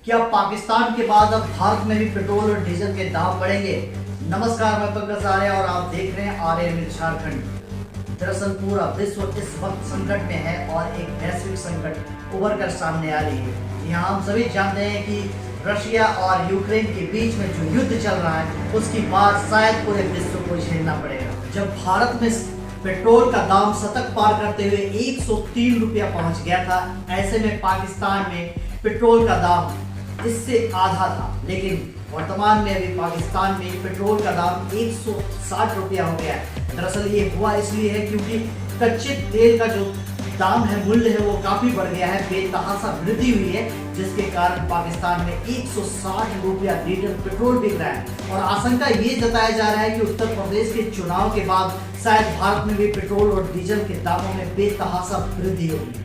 क्या पाकिस्तान के बाद अब भारत में भी पेट्रोल और डीजल के दाम बढ़ेंगे? नमस्कार, मैं पंकज आर्य और आप देख रहे हैं आर्य न्यूज झारखंड। दरअसल पूरा विश्व इस वक्त संकट में है और एक वैश्विक संकट उभर कर सामने आ रही है। यहाँ हम सभी जानते हैं कि रशिया और यूक्रेन के बीच में जो युद्ध चल रहा है उसकी मार शायद पूरे विश्व को झेलना पड़ेगा। जब भारत में पेट्रोल का दाम शतक पार करते हुए 103 रुपया पहुंच गया था, ऐसे में पाकिस्तान में पेट्रोल का दाम इससे आधा था, लेकिन वर्तमान में अभी पाकिस्तान में पेट्रोल का दाम 160 रुपया हो गया है। दरअसल ये हुआ इसलिए है क्योंकि कच्चे तेल का जो दाम है, मूल्य है, वो काफी बढ़ गया है, बेतहाशा वृद्धि हुई है, जिसके कारण पाकिस्तान में 160 रुपया लीटर पेट्रोल बिक रहा है। और आशंका ये जताया जा रहा है कि उत्तर प्रदेश के चुनाव के बाद शायद भारत में भी पेट्रोल और डीजल के दामों में बेतहाशा वृद्धि होगी।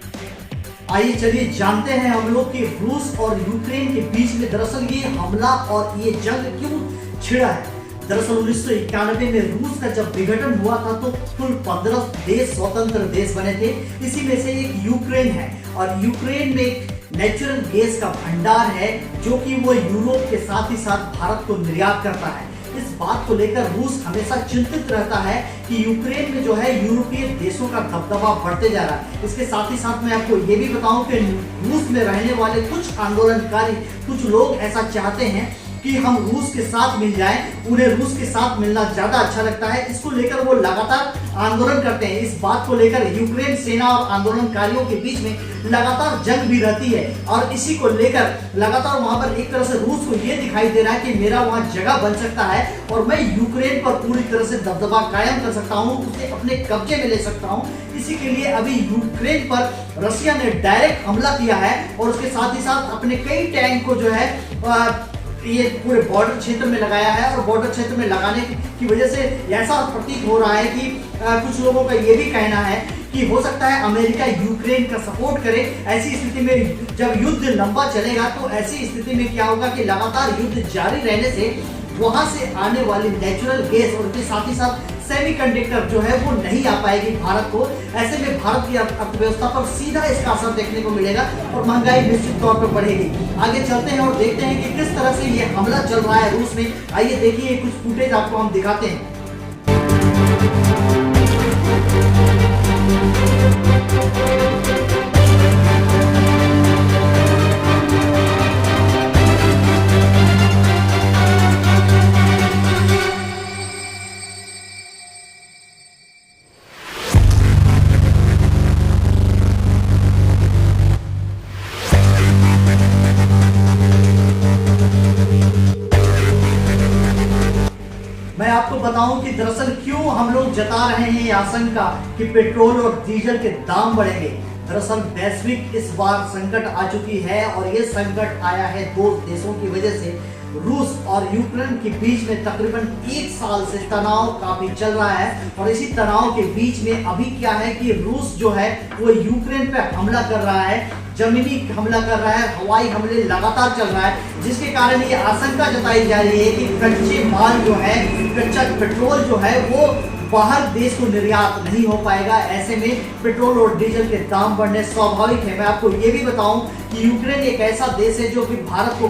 आइए चलिए जानते हैं हम लोग कि रूस और यूक्रेन के बीच में दरअसल ये हमला और ये जंग क्यों छिड़ा है। दरअसल 1991 में रूस का जब विघटन हुआ था तो कुल 15 देश स्वतंत्र देश बने थे। इसी में से एक यूक्रेन है और यूक्रेन में एक नेचुरल गैस का भंडार है जो कि वो यूरोप के साथ ही साथ भारत को निर्यात करता है। इस बात को लेकर रूस हमेशा चिंतित रहता है कि यूक्रेन में जो है यूरोपीय देशों का दबदबा बढ़ते जा रहा है। इसके साथ ही साथ मैं आपको ये भी बताऊं कि रूस में रहने वाले कुछ आंदोलनकारी, कुछ लोग ऐसा चाहते हैं कि हम रूस के साथ मिल जाएं, उन्हें रूस के साथ मिलना ज्यादा अच्छा लगता है। इसको लेकर वो लगातार आंदोलन करते हैं। इस बात को लेकर यूक्रेन सेना और आंदोलनकारियों के बीच में लगातार जंग भी रहती है और इसी को लेकर लगातार वहां पर एक तरह से रूस को ये दिखाई दे रहा है कि मेरा वहां जगह बन सकता है और मैं यूक्रेन पर पूरी तरह से दबदबा कायम कर सकता हूं, उसे अपने कब्जे में ले सकता हूं। इसी के लिए अभी यूक्रेन पर रशिया ने डायरेक्ट हमला किया है और उसके साथ ही साथ अपने कई टैंक को जो है ये पूरे बॉर्डर क्षेत्र में लगाया है और बॉर्डर क्षेत्र में लगाने की वजह से ऐसा प्रतीत हो रहा है कि कुछ लोगों का ये भी कहना है कि हो सकता है अमेरिका यूक्रेन का सपोर्ट करे। ऐसी स्थिति में जब युद्ध लंबा चलेगा तो ऐसी स्थिति में क्या होगा कि लगातार युद्ध जारी रहने से वहां से आने वाली नेचुरल गैस और उसके साथ ही साथ सेमीकंडक्टर जो है वो नहीं आ पाएगी भारत को। ऐसे में भारत की अर्थव्यवस्था पर सीधा इसका असर देखने को मिलेगा और महंगाई निश्चित तौर पर बढ़ेगी। आगे चलते हैं और देखते हैं कि किस तरह से ये हमला चल रहा है रूस में। आइए देखिए, कुछ फुटेज आपको हम दिखाते हैं। मैं आपको बताऊं कि दरअसल क्यों हम लोग जता रहे हैं ये आशंका कि पेट्रोल और डीजल के दाम बढ़ेंगे। दरअसल वैश्विक इस बार संकट आ चुकी है और ये संकट आया है दो देशों की वजह से। रूस और यूक्रेन के बीच में तकरीबन 1 साल से तनाव काफी चल रहा है और इसी तनाव के बीच में अभी क्या है कि रूस जो है वो यूक्रेन पे हमला कर रहा है, जमीनी हमला कर रहा है, हवाई हमले लगातार चल रहा है, जिसके कारण ये आशंका जताई जा रही है कि कच्चे माल जो है, कच्चा पेट्रोल जो है वो बाहर देश को निर्यात नहीं हो पाएगा। ऐसे में पेट्रोल और डीजल के दाम बढ़ने स्वाभाविक है। मैं आपको ये भी बताऊं कि यूक्रेन एक ऐसा देश है जो कि भारत को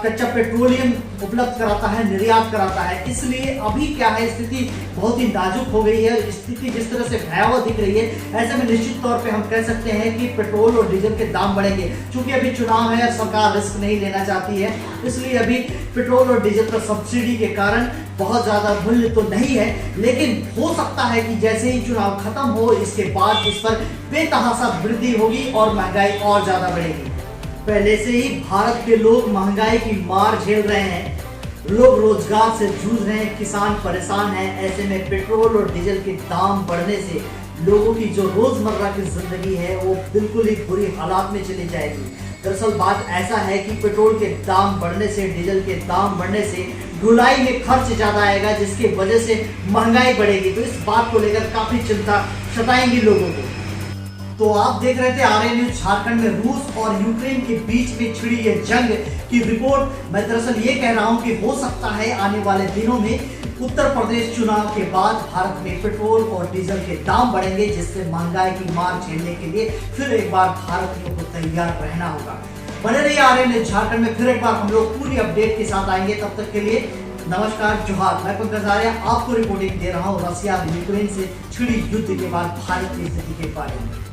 कच्चा पेट्रोलियम उपलब्ध कराता है, निर्यात कराता है। इसलिए अभी क्या है, स्थिति बहुत ही नाजुक हो गई है। स्थिति जिस तरह से भयावह दिख रही है, ऐसे में निश्चित तौर पे हम कह सकते हैं कि पेट्रोल और डीजल के दाम बढ़ेंगे। चूंकि अभी चुनाव है, सरकार रिस्क नहीं लेना चाहती है, इसलिए अभी पेट्रोल और डीजल पर सब्सिडी के कारण बहुत ज्यादा मूल्य तो नहीं है, लेकिन हो सकता है कि जैसे ही चुनाव खत्म हो इसके बाद इस पर बेतहाशा वृद्धि होगी और महंगाई और ज्यादा बढ़ेगी। पहले से ही भारत के लोग महंगाई की मार झेल रहे हैं, लोग रोजगार से जूझ रहे हैं, किसान परेशान हैं। ऐसे में पेट्रोल और डीजल के दाम बढ़ने से लोगों की जो रोजमर्रा की जिंदगी है वो बिल्कुल ही बुरी हालात में चली जाएगी। दरअसल बात ऐसा है कि पेट्रोल के दाम बढ़ने से, डीजल के दाम बढ़ने से ढुलाई में खर्च ज्यादा आएगा, जिसकी वजह से महंगाई बढ़ेगी। तो इस बात को लेकर काफी चिंता सताएंगी लोगों को। तो आप देख रहे थे आर्य न्यूज झारखंड में रूस और यूक्रेन के बीच में छिड़ी ये जंग की रिपोर्ट। मैं दरअसल ये कह रहा हूं कि हो सकता है आने वाले दिनों में उत्तर प्रदेश चुनाव के बाद भारत में पेट्रोल और डीजल के दाम बढ़ेंगे, जिससे महंगाई की मार झेलने के लिए फिर एक बार भारतीयों को तैयार रहना होगा। बने रहिए आर्यन न्यूज़ झारखंड में। फिर एक बार हम लोग पूरी अपडेट के साथ आएंगे, तब तक के लिए नमस्कार, जोहार। मैं पंकज आर्य आपको रिपोर्टिंग दे रहा हूँ रसिया यूक्रेन से छिड़ी युद्ध के बाद भारत की स्थिति के बारे में।